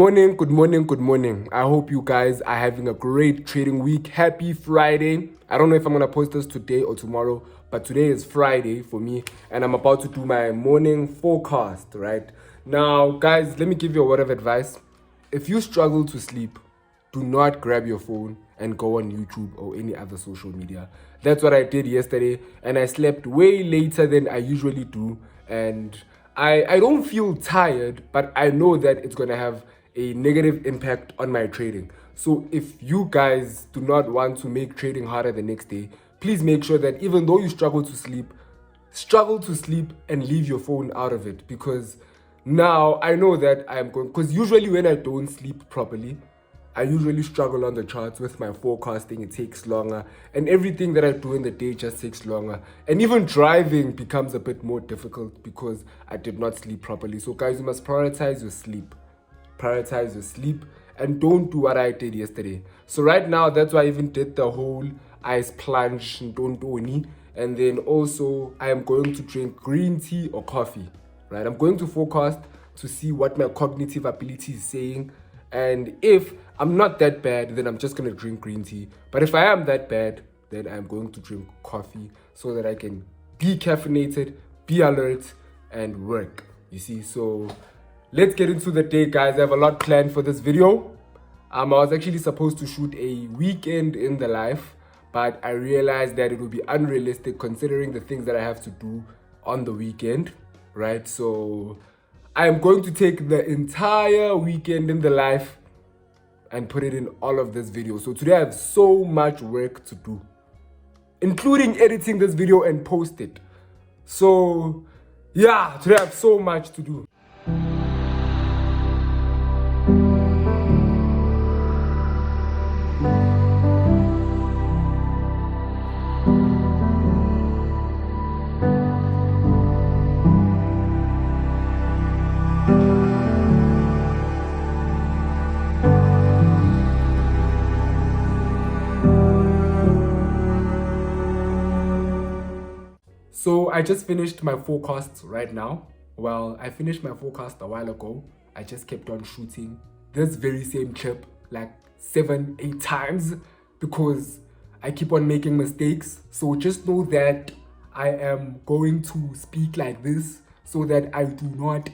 morning, good morning, good morning. I hope you guys are having a great trading week. Happy Friday. I don't know if I'm going to post this today or tomorrow, but today is Friday for me, and I'm about to do my morning forecast, right? Now, guys, let me give you a word of advice. If you struggle to sleep, do not grab your phone and go on YouTube or any other social media. That's what I did yesterday, and I slept way later than I usually do, and I don't feel tired, but I know that it's going to have a negative impact on my trading. So if you guys do not want to make trading harder the next day, please make sure that even though you struggle to sleep and leave your phone out of it, because now I know that I'm going, because usually when I don't sleep properly, I usually struggle on the charts with my forecasting. It takes longer, and everything that I do in the day just takes longer. And even driving becomes a bit more difficult because I did not sleep properly. So guys, you must prioritize your sleep. Prioritize your sleep and don't do what I did yesterday. So right now, that's why I even did the whole ice plunge and don't do any. And then also I am going to drink green tea or coffee, right? I'm going to forecast to see what my cognitive ability is saying. And if I'm not that bad, then I'm just going to drink green tea. But if I am that bad, then I'm going to drink coffee so that I can be caffeinated, be alert, and work. You see, so let's get into the day, guys. I have a lot planned for this video. I was actually supposed to shoot a weekend in the life, but I realized that it would be unrealistic considering the things that I have to do on the weekend, right? So I am going to take the entire weekend in the life and put it in all of this video. So today I have so much work to do, including editing this video and post it. So yeah, today I have so much to do. So I just finished my forecast right now. Well, I finished my forecast a while ago. I just kept on shooting this very same clip like 7-8 times because I keep on making mistakes. So just know that I am going to speak like this so that I do not...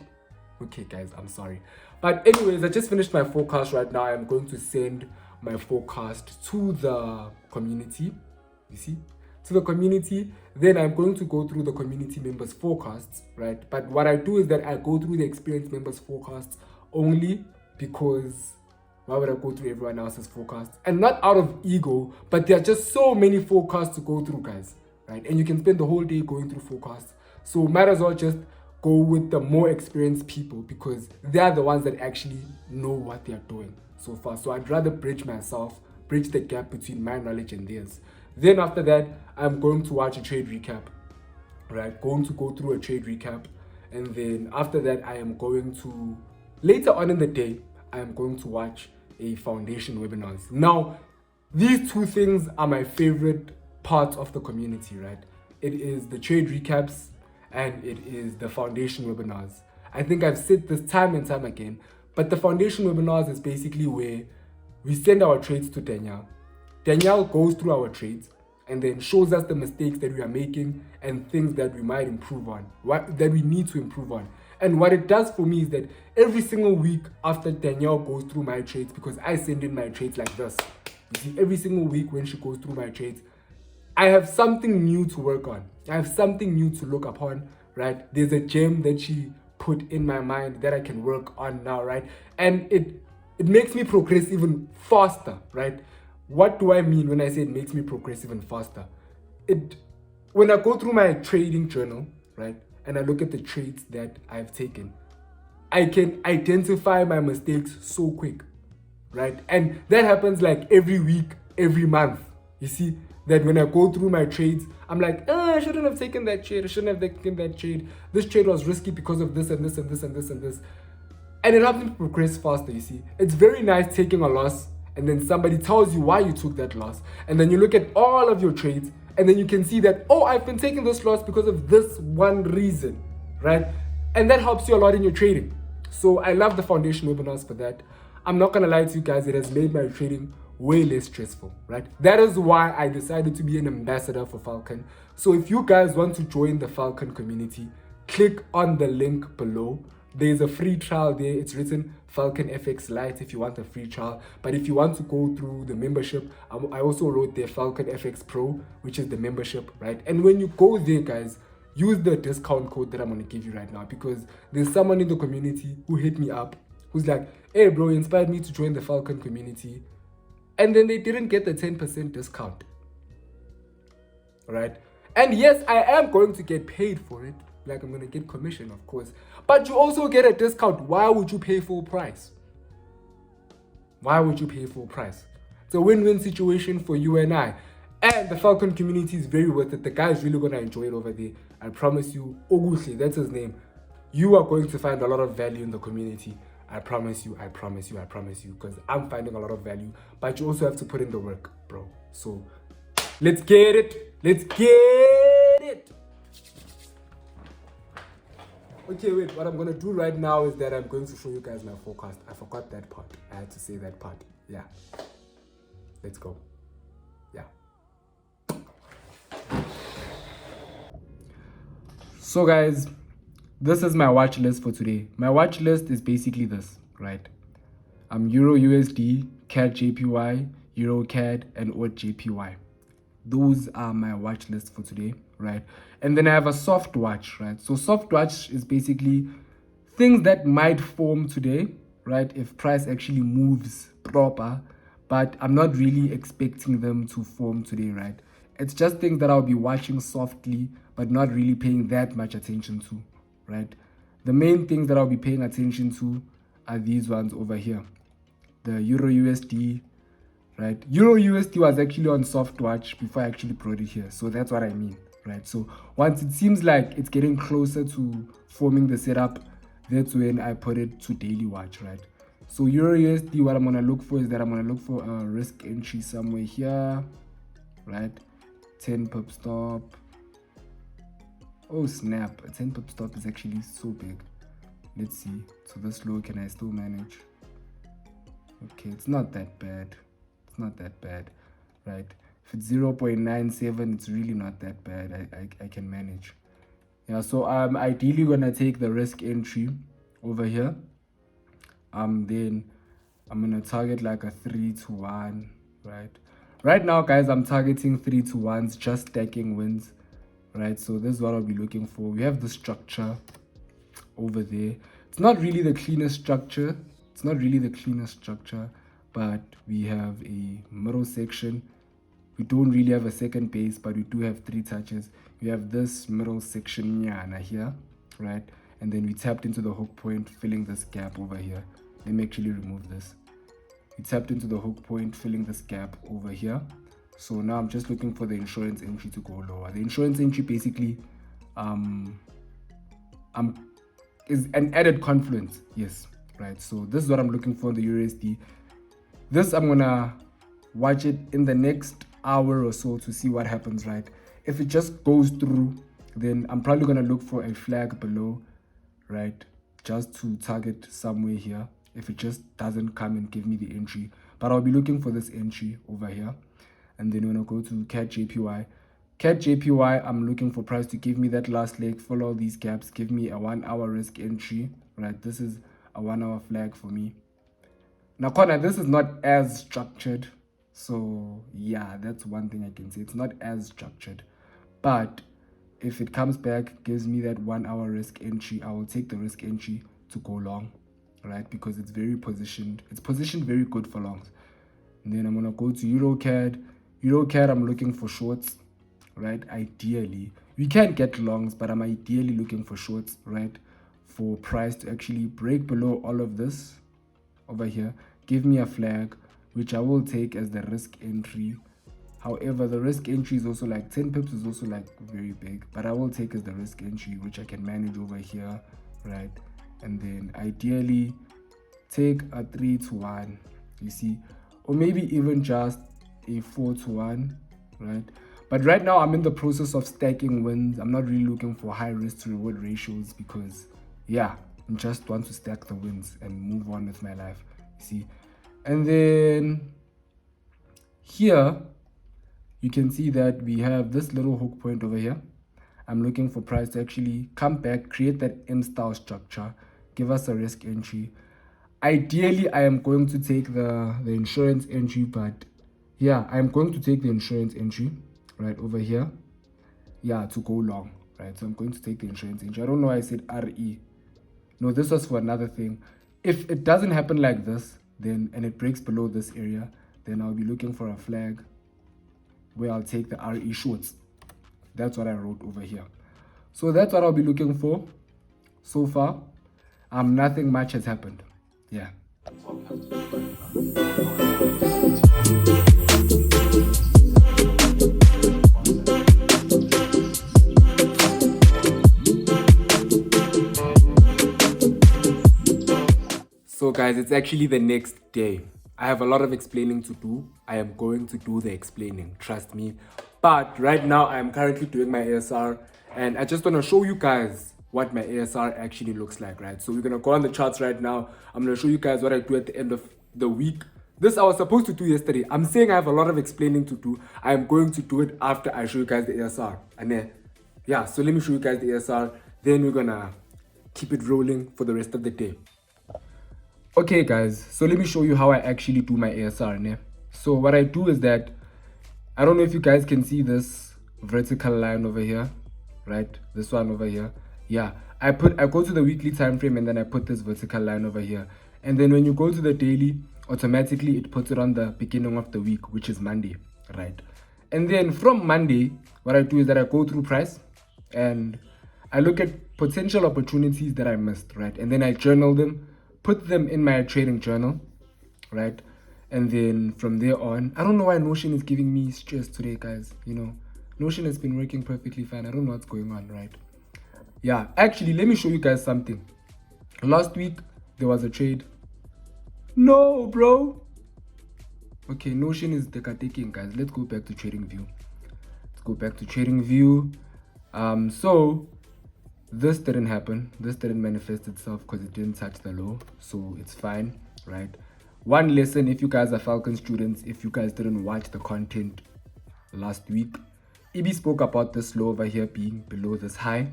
Okay guys, I'm sorry. But anyways, I just finished my forecast right now. I'm going to send my forecast to the community. You see? To the community, then I'm going to go through the community members' forecasts, right? But what I do is that I go through the experienced members' forecasts only because why would I go through everyone else's forecasts? And not out of ego, but there are just so many forecasts to go through, guys, right? And you can spend the whole day going through forecasts. So might as well just go with the more experienced people because they're the ones that actually know what they're doing so far. So I'd rather bridge the gap between my knowledge and theirs. Then after that, I'm going to watch a trade recap, right? Going to go through a trade recap. And then after that, I am going to, later on in the day, I am going to watch a foundation webinars. Now, these two things are my favorite parts of the community, right? It is the trade recaps and it is the foundation webinars. I think I've said this time and time again, but the foundation webinars is basically where we send our trades to Danielle. Danielle goes through our trades and then shows us the mistakes that we are making and things that we might improve on, that we need to improve on. And what it does for me is that every single week after Danielle goes through my trades, because I send in my trades like this, you see, every single week when she goes through my trades, I have something new to work on. I have something new to look upon, right? There's a gem that she put in my mind that I can work on now, right? And it makes me progress even faster, right? What do I mean when I say it makes me progress even faster? When I go through my trading journal, right, and I look at the trades that I've taken, I can identify my mistakes so quick, right? And that happens like every week, every month. You see, that when I go through my trades, I'm like, I shouldn't have taken that trade. I shouldn't have taken that trade. This trade was risky because of this and this and this and this and this. And it helps me progress faster, you see. It's very nice taking a loss and then somebody tells you why you took that loss. And then you look at all of your trades and then you can see that, oh, I've been taking this loss because of this one reason, right? And that helps you a lot in your trading. So I love the foundation webinars for that. I'm not gonna lie to you guys, it has made my trading way less stressful, right? That is why I decided to be an ambassador for Falcon. So if you guys want to join the Falcon community, click on the link below. There's a free trial there. It's written Falcon FX Lite if you want a free trial. But if you want to go through the membership, I also wrote there Falcon FX Pro, which is the membership, right? And when you go there, guys, use the discount code that I'm going to give you right now, because there's someone in the community who hit me up who's like, hey bro, you inspired me to join the Falcon community, and then they didn't get the 10% discount, right? And yes, I am going to get paid for it, like I'm going to get commission, of course, but you also get a discount. Why would you pay full price? Why would you pay full price? It's a win-win situation for you and I. And the Falcon community is very worth it. The guy is really going to enjoy it over there. I promise you. Oguhle, that's his name. You are going to find a lot of value in the community. I promise you, I promise you, I promise you. Because I'm finding a lot of value. But you also have to put in the work, bro. So, let's get it. Let's get it. Okay, wait. What I'm going to do right now is that I'm going to show you guys my forecast. I forgot that part. I had to say that part. Yeah. Let's go. Yeah. So guys, this is my watch list for today. My watch list is basically this, right? Euro USD, CAD JPY, Euro CAD, and AUD JPY. Those are my watch list for today, right? And then I have a soft watch, right? So soft watch is basically things that might form today, right? If price actually moves proper, but I'm not really expecting them to form today, right? It's just things that I'll be watching softly, but not really paying that much attention to, right? The main things that I'll be paying attention to are these ones over here. The Euro USD, right? Euro USD was actually on soft watch before I actually brought it here. So that's what I mean, right? So once it seems like it's getting closer to forming the setup, that's when I put it to daily watch, right? So Euro USD, what I'm going to look for is that I'm going to look for a risk entry somewhere here, right? 10 pip stop. Oh snap, a 10 pip stop is actually so big. Let's see. So this low, can I still manage? Okay, it's not that bad. It's not that bad, right? If it's 0.97, it's really not that bad. I can manage. Yeah, so I'm ideally gonna take the risk entry over here. Then I'm gonna target like a 3-to-1, right? Right now, guys, I'm targeting 3-to-1s, just stacking wins, right? So this is what I'll be looking for. We have the structure over there. It's not really the cleanest structure. But we have a middle section. We don't really have a second base, but we do have 3 touches. We have this middle section here, right? And then we tapped into the hook point, filling this gap over here. Let me actually remove this. We tapped into the hook point, filling this gap over here. So now I'm just looking for the insurance entry to go lower. The insurance entry basically is an added confluence. Yes, right. So this is what I'm looking for in the USD. This I'm gonna watch it in the next hour or so to see what happens, right? If it just goes through, then I'm probably gonna look for a flag below, right? Just to target somewhere here. If it just doesn't come and give me the entry, but I'll be looking for this entry over here. And then when I go to CAD JPY, I'm looking for price to give me that last leg, follow all these gaps, give me a 1 hour risk entry, right? This is a 1 hour flag for me. Now, Connor, this is not as structured. So yeah, that's one thing I can say. It's not as structured, but if it comes back, gives me that 1 hour risk entry, I will take the risk entry to go long, right? Because it's very positioned. It's positioned very good for longs. And then I'm going to go to Euro CAD. Euro CAD, I'm looking for shorts, right? Ideally, we can get longs, but I'm ideally looking for shorts, right? For price to actually break below all of this over here, give me a flag, which I will take as the risk entry. However, the risk entry is also like 10 pips is also like very big, but I will take as the risk entry, which I can manage over here, right? And then ideally take a 3-to-1, you see, or maybe even just a 4-to-1, right? But right now I'm in the process of stacking wins. I'm not really looking for high risk to reward ratios because yeah, and just want to stack the wins and move on with my life, you see. And then here you can see that we have this little hook point over here. I'm looking for price to actually come back, create that M style structure, give us a risk entry. Ideally, I am going to take the insurance entry, but yeah, I'm going to take the insurance entry right over here, yeah, to go long, right? So I'm going to take the insurance entry. I don't know why I said RE. No, this was for another thing. If it doesn't happen like this, then, and it breaks below this area, then I'll be looking for a flag where I'll take the RE shorts. That's what I wrote over here. So that's what I'll be looking for so far. Nothing much has happened. Yeah. So guys, it's actually the next day. I have a lot of explaining to do. I am going to do the explaining, trust me. But right now I am currently doing my ASR, and I just want to show you guys what my ASR actually looks like, right? So we're going to go on the charts right now. I'm going to show you guys what I do at the end of the week. This I was supposed to do yesterday. I'm saying I have a lot of explaining to do. I am going to do it after I show you guys the ASR. And yeah, so let me show you guys the ASR. Then we're going to keep it rolling for the rest of the day. Okay guys, so let me show you how I actually do my ASR. Ne? So what I do is that, I don't know if you guys can see this vertical line over here, right? This one over here. Yeah, I go to the weekly time frame and then I put this vertical line over here. And then when you go to the daily, automatically it puts it on the beginning of the week, which is Monday, right? And then from Monday, what I do is that I go through price and I look at potential opportunities that I missed, right? And then I journal them, put them in my trading journal, right? And then from there on, I don't know why Notion is giving me stress today, guys. You know, Notion has been working perfectly fine. I don't know what's going on, right? Yeah, actually, let me show you guys something. Last week, there was a trade. No, bro. Okay, Notion is taking, guys. Let's go back to trading view. Let's go back to trading view. So this didn't happen. This didn't manifest itself because it didn't touch the low. So it's fine, right? One lesson, if you guys are Falcon students, if you guys didn't watch the content last week, EB spoke about this low over here being below this high,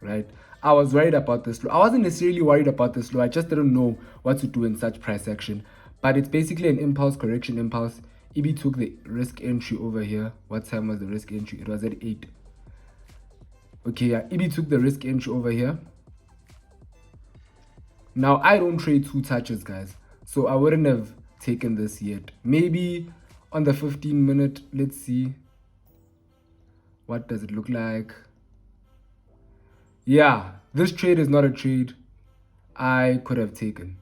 right? I was worried about this low. I wasn't necessarily worried about this low. I just didn't know what to do in such price action. But it's basically an impulse, correction impulse. EB took the risk entry over here. What time was the risk entry? It was at 8. Okay, yeah, EB took the risk entry over here. Now, I don't trade two touches, guys. So I wouldn't have taken this yet. Maybe on the 15-minute, let's see. What does it look like? Yeah, this trade is not a trade I could have taken.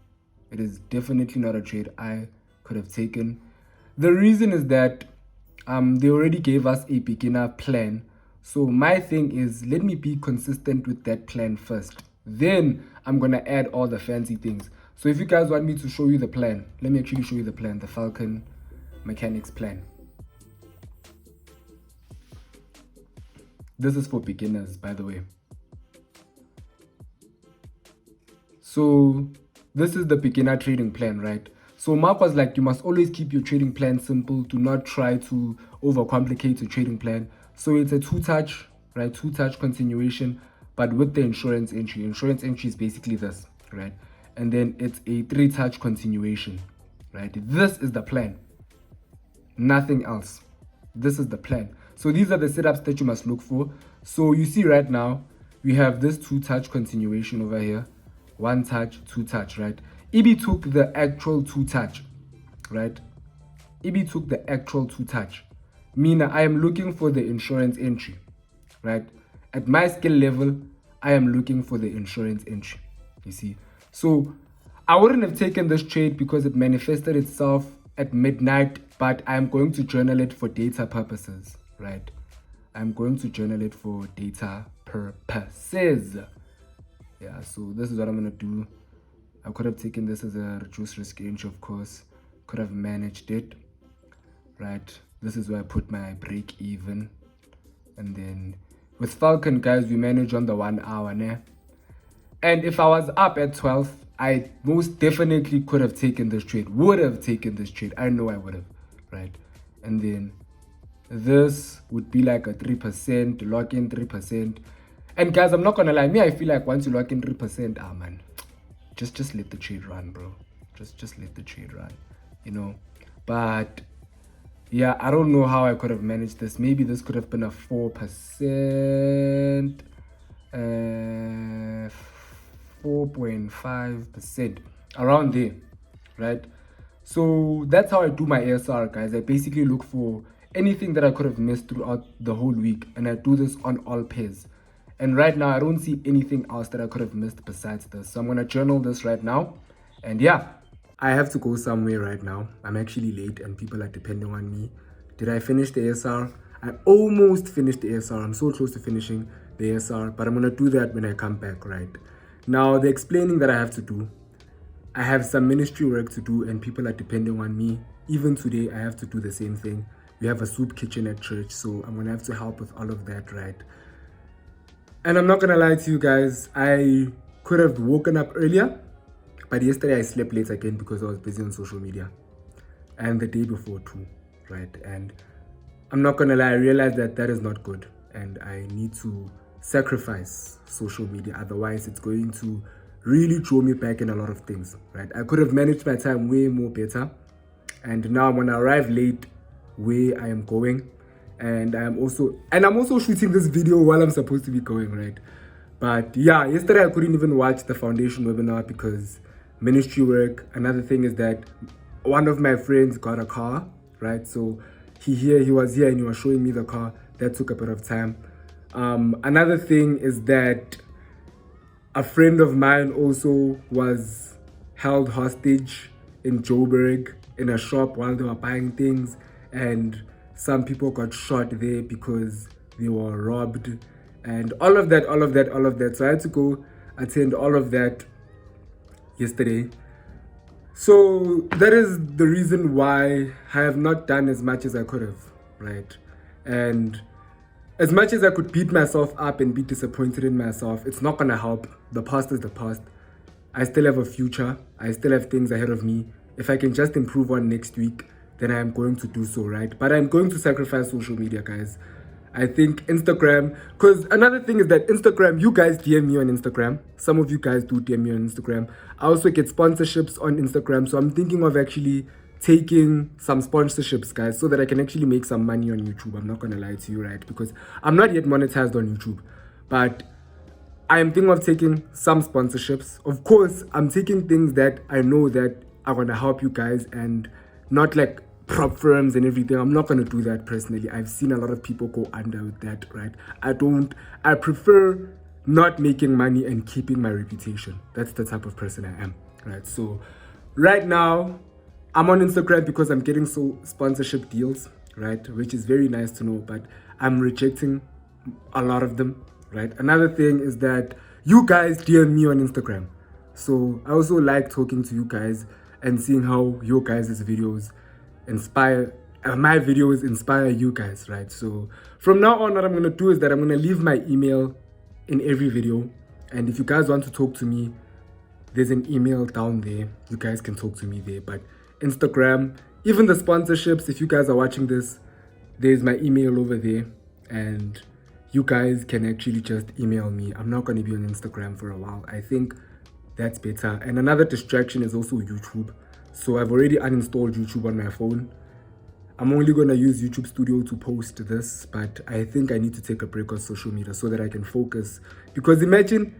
It is definitely not a trade I could have taken. The reason is that they already gave us a beginner plan. So my thing is, let me be consistent with that plan first. Then I'm going to add all the fancy things. So if you guys want me to show you the plan, let me actually show you the plan, the Falcon mechanics plan. This is for beginners, by the way. So this is the beginner trading plan, right? So Mark was like, you must always keep your trading plan simple. Do not try to overcomplicate your trading plan. So it's a two-touch, right? Two-touch continuation, but with the insurance entry. Insurance entry is basically this, right? And then it's a three-touch continuation, right? This is the plan. Nothing else. This is the plan. So these are the setups that you must look for. So you see right now, we have this two-touch continuation over here. One touch, two touch, right? EB took the actual two touch, right? EB took the actual two touch. Meaning I am looking for the insurance entry, right? At my skill level, I am looking for the insurance entry, you see? So I wouldn't have taken this trade because it manifested itself at midnight, but I'm going to journal it for data purposes, right? I'm going to journal it for data purposes. Yeah, so this is what I'm going to do. I could have taken this as a reduced risk entry, of course. Could have managed it, right? This is where I put my break even. And then with Falcon, guys, we manage on the 1 hour. Né? And if I was up at 12, I most definitely could have taken this trade, would have taken this trade. I know I would have, right? And then this would be like a 3%, lock in 3%. And guys, I'm not gonna lie, me, I feel like once you lock in 3%, man, just let the trade run, bro. Just let the trade run, you know. But yeah, I don't know how I could have managed this. Maybe this could have been a 4%, 4.5%, around there, right? So that's how I do my ASR, guys. I basically look for anything that I could have missed throughout the whole week, and I do this on all pairs. And right now, I don't see anything else that I could have missed besides this. So I'm going to journal this right now. And yeah, I have to go somewhere right now. I'm actually late and people are depending on me. Did I finish the ASR? I almost finished the ASR. I'm so close to finishing the ASR, but I'm going to do that when I come back, right? Now, the explaining that I have to do, I have some ministry work to do and people are depending on me. Even today, I have to do the same thing. We have a soup kitchen at church, so I'm going to have to help with all of that, right? And I'm not going to lie to you guys, I could have woken up earlier, but yesterday I slept late again because I was busy on social media. And the day before too, right? And I'm not going to lie, I realized that that is not good. And I need to sacrifice social media. Otherwise, it's going to really throw me back in a lot of things, right? I could have managed my time way more better. And now I'm going to arrive late where I am going. And I'm also shooting this video while I'm supposed to be going, right? But yeah, yesterday I couldn't even watch the foundation webinar because ministry work. Another thing is that one of my friends got a car, right? So he was here and he was showing me the car. That took a bit of time. Another thing is that a friend of mine also was held hostage in Joburg in a shop while they were buying things, and some people got shot there because they were robbed and all of that. So I had to go attend all of that yesterday. So that is the reason why I have not done as much as I could have, right? And as much as I could beat myself up and be disappointed in myself, it's not gonna help. The past is the past. I still have a future. I still have things ahead of me. If I can just improve on next week, then I am going to do so, right? But I'm going to sacrifice social media, guys. I think Instagram, because another thing is that Instagram, you guys DM me on Instagram. Some of you guys do DM me on Instagram. I also get sponsorships on Instagram. So I'm thinking of actually taking some sponsorships, guys, so that I can actually make some money on YouTube. I'm not going to lie to you, right? Because I'm not yet monetized on YouTube. But I am thinking of taking some sponsorships. Of course, I'm taking things that I know that are going to help you guys and not like prop firms and everything. I'm not going to do that personally. I've seen a lot of people go under with that, right? I prefer not making money and keeping my reputation. That's the type of person I am, right? So right now, I'm on Instagram because I'm getting sponsorship deals, right? Which is very nice to know, but I'm rejecting a lot of them, right? Another thing is that you guys DM me on Instagram. So I also like talking to you guys and seeing how your guys' videos inspire, my videos inspire you guys, right? So from now on, what I'm going to do is that I'm going to leave my email in every video. And if you guys want to talk to me, there's an email down there. You guys can talk to me there. But Instagram, even the sponsorships, if you guys are watching this, there's my email over there. And you guys can actually just email me. I'm not going to be on Instagram for a while. I think that's better. And another distraction is also YouTube. So I've already uninstalled YouTube on my phone. I'm only going to use YouTube Studio to post this, but I think I need to take a break on social media so that I can focus. Because imagine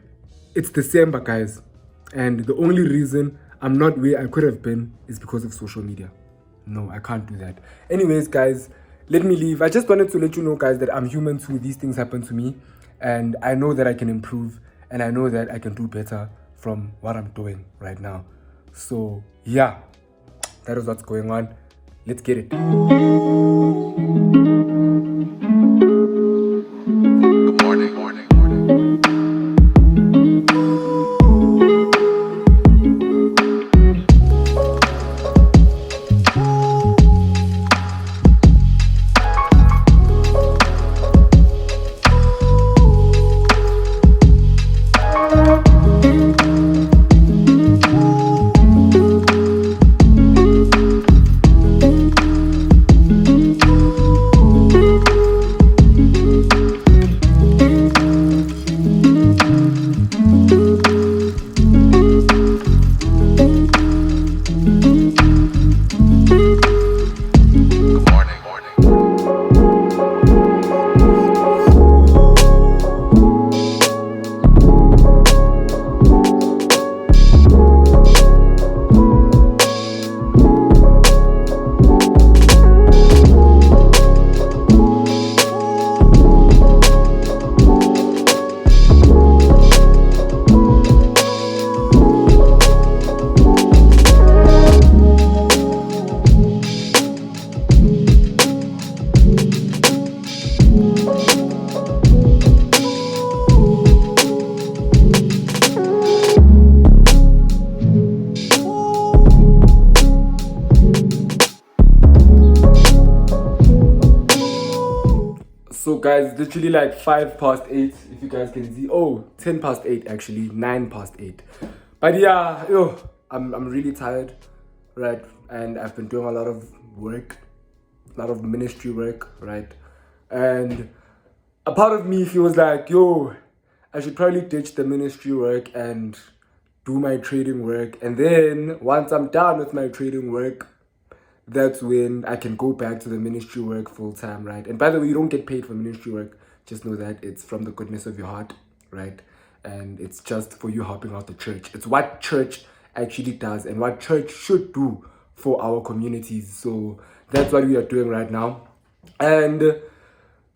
it's December, guys, and the only reason I'm not where I could have been is because of social media. No, I can't do that. Anyways, guys, let me leave. I just wanted to let you know, guys, that I'm human too. These things happen to me, and I know that I can improve, and I know that I can do better from what I'm doing right now. So yeah, that is what's going on. Let's get it. Good morning. guys, it's literally like 5 past 8, if you guys can see. Oh, 10 past 8 actually, 9 past 8. But yeah, yo, I'm really tired, right? And I've been doing a lot of work, a lot of ministry work, right? And a part of me feels like, yo, I should probably ditch the ministry work and do my trading work. And then once I'm done with my trading work, that's when I can go back to the ministry work full time, right? And by the way, you don't get paid for ministry work. Just know that it's from the goodness of your heart, right? And it's just for you helping out the church. It's what church actually does and what church should do for our communities. So that's what we are doing right now. And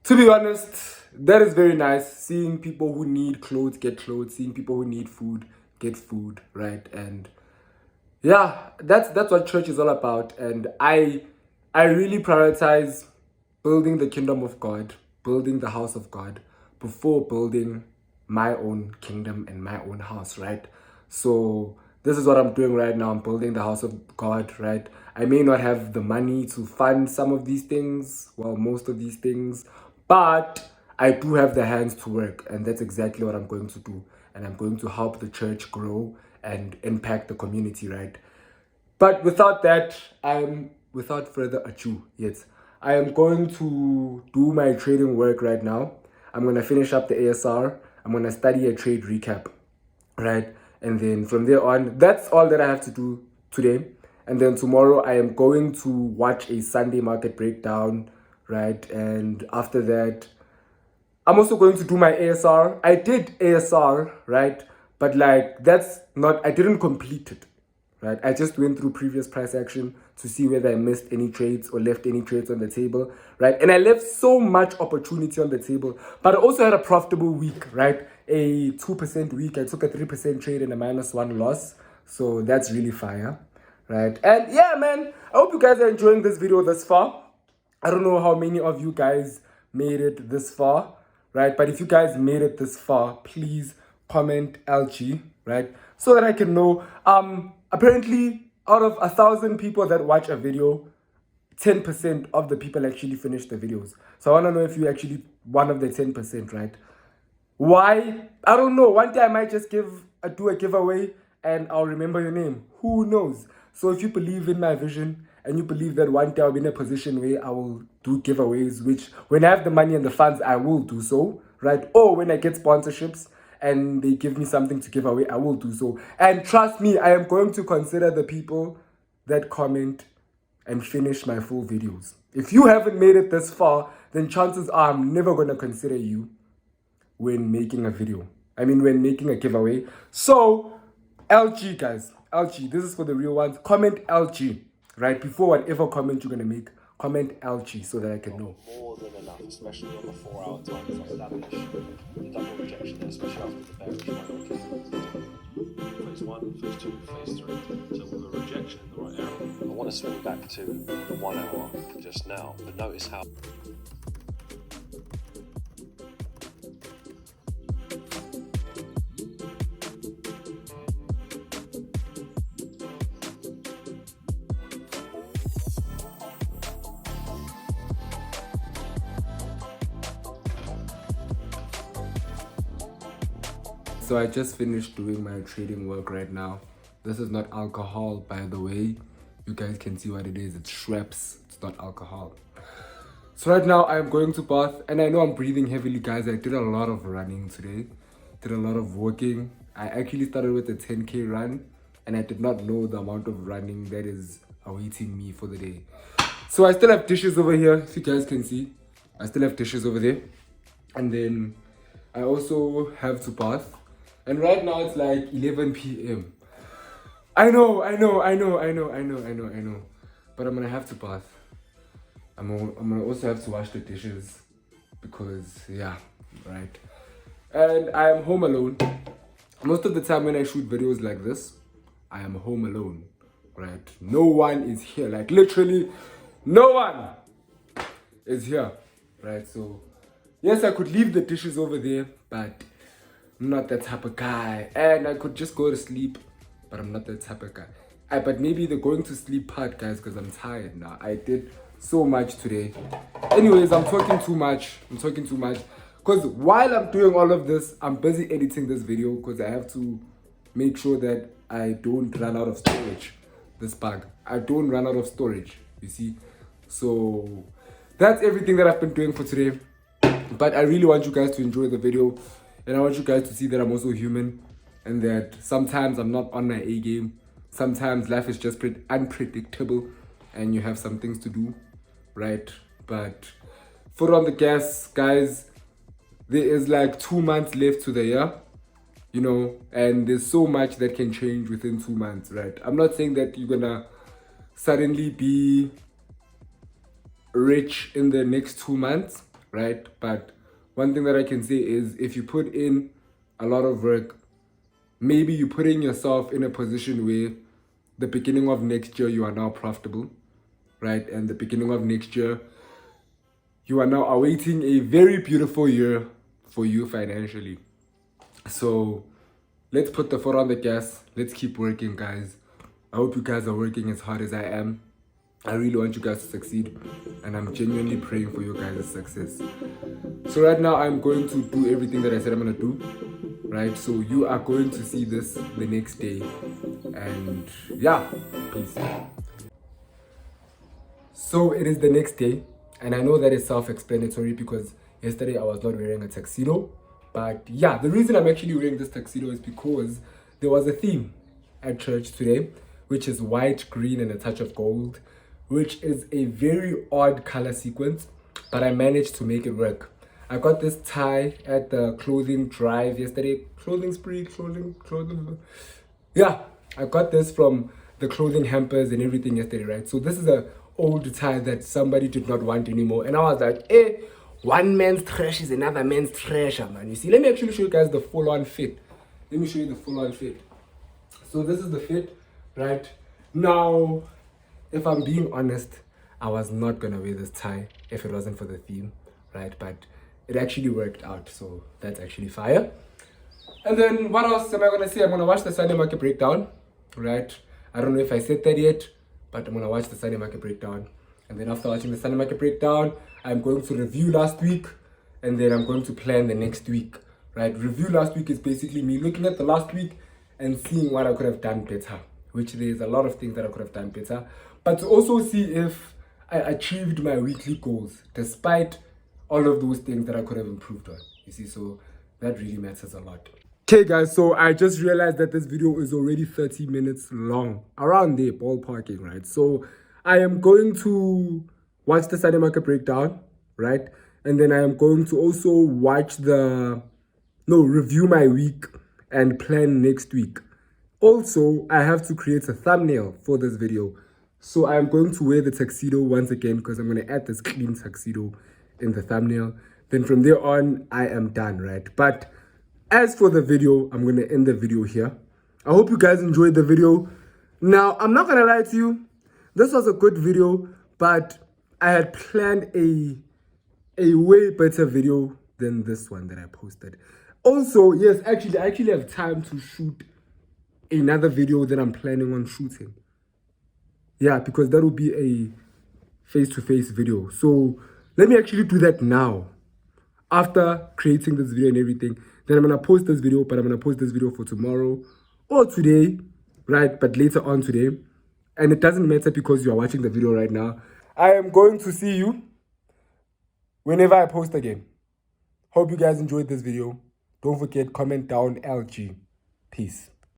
to be honest, that is very nice. Seeing people who need clothes get clothes, seeing people who need food get food, right? And yeah, that's what church is all about. And I really prioritize building the kingdom of God, building the house of God before building my own kingdom and my own house, right? So this is what I'm doing right now. I'm building the house of God, right? I may not have the money to fund some of these things, well, most of these things, but I do have the hands to work, and that's exactly what I'm going to do. And I'm going to help the church grow and impact the community, right? But without that, without further ado, yes, I am going to do my trading work right now. I'm going to finish up the ASR. I'm going to study a trade recap, right? And then from there on, that's all that I have to do today. And then tomorrow, I am going to watch a Sunday market breakdown, right? And after that, I'm also going to do my ASR. I did ASR, right? But like, that's not, I didn't complete it, right? I just went through previous price action to see whether I missed any trades or left any trades on the table, right? And I left so much opportunity on the table, but I also had a profitable week, right? A 2% week. I took a 3% trade and a -1 loss. So that's really fire, right? And yeah, man, I hope you guys are enjoying this video thus far. I don't know how many of you guys made it this far, right? But if you guys made it this far, please comment LG, right? So that I can know. Apparently, out of 1,000 people that watch a video, 10% of the people actually finish the videos. So I want to know if you actually one of the 10%, right? Why? I don't know. One day I might just do a giveaway and I'll remember your name. Who knows? So if you believe in my vision and you believe that one day I'll be in a position where I will do giveaways, which when I have the money and the funds, I will do so, right? Or when I get sponsorships and they give me something to give away, I will do so. And trust me, I am going to consider the people that comment and finish my full videos. If you haven't made it this far, then chances are I'm never going to consider you when making a video. I mean, when making a giveaway. So, LG, guys. LG, this is for the real ones. Comment LG, right? Before whatever comment you're going to make, comment LG so that I can know. More than enough, especially on the 4-hour time frame. That the double rejection there, especially after the bearish one. Phase 1, phase 2, phase 3. So with a rejection in the right area. I want to swing back to the 1 hour just now, but notice how. So I just finished doing my trading work right now. This is not alcohol, by the way. You guys can see what it is. It's Schweppes. It's not alcohol. So right now I'm going to bath, and I know I'm breathing heavily, guys. I did a lot of running today. Did a lot of walking. I actually started with a 10K run, and I did not know the amount of running that is awaiting me for the day. So I still have dishes over here, if you guys can see. I still have dishes over there. And then I also have to bath. And right now it's like 11 p.m. I know. But I'm gonna have to bath. I'm gonna also have to wash the dishes because, yeah, right. And I am home alone. Most of the time when I shoot videos like this, I am home alone, right? No one is here, like literally no one is here, right? So, yes, I could leave the dishes over there, but I'm not that type of guy. And I could just go to sleep, but I'm not that type of guy. But maybe the going to sleep part, guys, because I'm tired now. I did so much today. Anyways, I'm talking too much. Because while I'm doing all of this, I'm busy editing this video because I have to make sure that I don't run out of storage. This bug. I don't run out of storage, you see. So that's everything that I've been doing for today. But I really want you guys to enjoy the video. And I want you guys to see that I'm also human. And that sometimes I'm not on my A game. Sometimes life is just unpredictable. And you have some things to do, right? But foot on the gas, guys. There is like 2 months left to the year, you know, and there's so much that can change within 2 months, right? I'm not saying that you're gonna suddenly be rich in the next 2 months, right? But one thing that I can say is if you put in a lot of work, maybe you're putting yourself in a position where the beginning of next year you are now profitable, right? And the beginning of next year you are now awaiting a very beautiful year for you financially. So let's put the foot on the gas. Let's keep working, guys. I hope you guys are working as hard as I am. I really want you guys to succeed, and I'm genuinely praying for your guys' success. So right now I'm going to do everything that I said I'm gonna do, right? So you are going to see this the next day, and yeah, peace. So it is the next day, and I know that is self-explanatory because yesterday I was not wearing a tuxedo. But yeah, the reason I'm actually wearing this tuxedo is because there was a theme at church today, which is white, green, and a touch of gold, which is a very odd color sequence, but I managed to make it work. I got this tie at the clothing drive yesterday. Clothing spree, clothing. Yeah, I got this from the clothing hampers and everything yesterday, right? So this is a old tie that somebody did not want anymore. And I was like, one man's trash is another man's treasure, man. You see, let me actually show you guys the full-on fit. Let me show you the full-on fit. So this is the fit, right? Now, if I'm being honest, I was not gonna wear this tie if it wasn't for the theme, right? But it actually worked out, so that's actually fire. And then what else am I gonna say? I'm gonna watch the Sunday market breakdown, right? I don't know if I said that yet, but I'm gonna watch the Sunday market breakdown. And then after watching the Sunday market breakdown, I'm going to review last week, and then I'm going to plan the next week, right? Review last week is basically me looking at the last week and seeing what I could have done better, which there's a lot of things that I could have done better, but to also see if I achieved my weekly goals despite all of those things that I could have improved on, you see, so that really matters a lot. Okay guys, so I just realized that this video is already 30 minutes long, around there, ballparking, right? So I am going to watch the Sunday market breakdown, right? And then I am going to also review my week and plan next week. Also, I have to create a thumbnail for this video. So I'm going to wear the tuxedo once again because I'm going to add this clean tuxedo in the thumbnail. Then from there on, I am done, right? But as for the video, I'm going to end the video here. I hope you guys enjoyed the video. Now, I'm not going to lie to you. This was a good video, but I had planned a way better video than this one that I posted. Also, yes, I actually have time to shoot another video that I'm planning on shooting. Yeah, because that will be a face-to-face video. So let me actually do that now. After creating this video and everything, then I'm going to post this video, but I'm going to post this video for tomorrow or today, right? But later on today. And it doesn't matter because you are watching the video right now. I am going to see you whenever I post again. Hope you guys enjoyed this video. Don't forget, comment down LG. Peace.